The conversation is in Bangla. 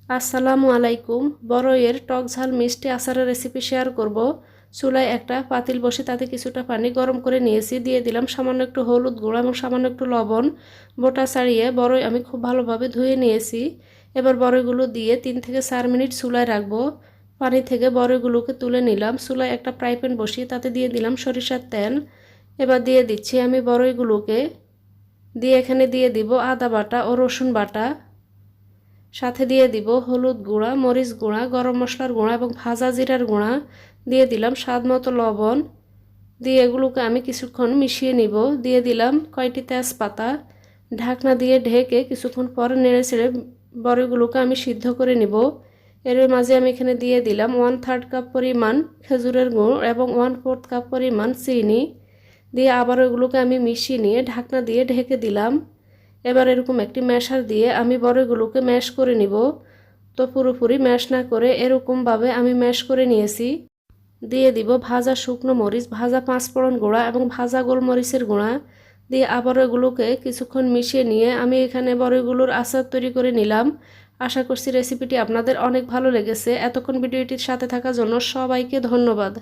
আসসালামু আলাইকুম। বড়ইয়ের টক ঝাল মিষ্টি আচারের রেসিপি শেয়ার করব। চুলায় একটা পাতিল বসে তাতে কিছুটা পানি গরম করে নিয়েছি, দিয়ে দিলাম সামান্য একটু হলুদ গুঁড়ো এবং সামান্য একটু লবণ। বোটা ছাড়িয়ে বড়ই আমি খুব ভালোভাবে ধুয়ে নিয়েছি। এবার বড়ইগুলো দিয়ে 3 থেকে 4 মিনিট চুলায় রাখবো। পানি থেকে বড়ইগুলোকে তুলে নিলাম। চুলায় একটা ফ্রাই প্যান বসিয়ে তাতে দিয়ে দিলাম সরিষার তেল। এবার দিয়ে দিচ্ছি আমি বড়ইগুলোকে, দিয়ে এখানে দিয়ে দিব আদা বাটা ও রসুন বাটা, সাথে দিয়ে দিব হলুদ গুঁড়া, মরিচ গুঁড়া, গরম মশলার গুঁড়া এবং ভাজা জিরার গুঁড়া। দিয়ে দিলাম স্বাদ মতো লবণ। দিয়ে এগুলোকে আমি কিছুক্ষণ মিশিয়ে নিব। দিয়ে দিলাম কয়টি তেজপাতা। ঢাকনা দিয়ে ঢেকে কিছুক্ষণ পর নেড়ে ছেড়ে বড়িগুলোকে আমি সিদ্ধ করে নিব। এর মাঝে আমি এখানে দিয়ে দিলাম 1/3 কাপ পরিমাণ খেজুরের গুড় এবং 1/4 কাপ পরিমাণ চিনি। দিয়ে আবার ওগুলোকে আমি মিশিয়ে নিয়ে ঢাকনা দিয়ে ঢেকে দিলাম। এবার এরকম একটি ম্যাশার দিয়ে আমি বড়িগুলোকে ম্যাশ করে নিব। তো পুরোপুরি ম্যাশ না করে এরকমভাবে আমি ম্যাশ করে নিয়েছি। দিয়ে দিব ভাজা শুকনো মরিচ, ভাজা পাঁচফোড়ন গুঁড়া এবং ভাজা গোলমরিচের গুঁড়া। দিয়ে আবার এগুলোকে কিছুক্ষণ মিশিয়ে নিয়ে আমি এখানে বড়িগুলোর আচার তৈরি করে নিলাম। আশা করছি রেসিপিটি আপনাদের অনেক ভালো লেগেছে। এতক্ষণ ভিডিওটির সাথে থাকার জন্য সবাইকে ধন্যবাদ।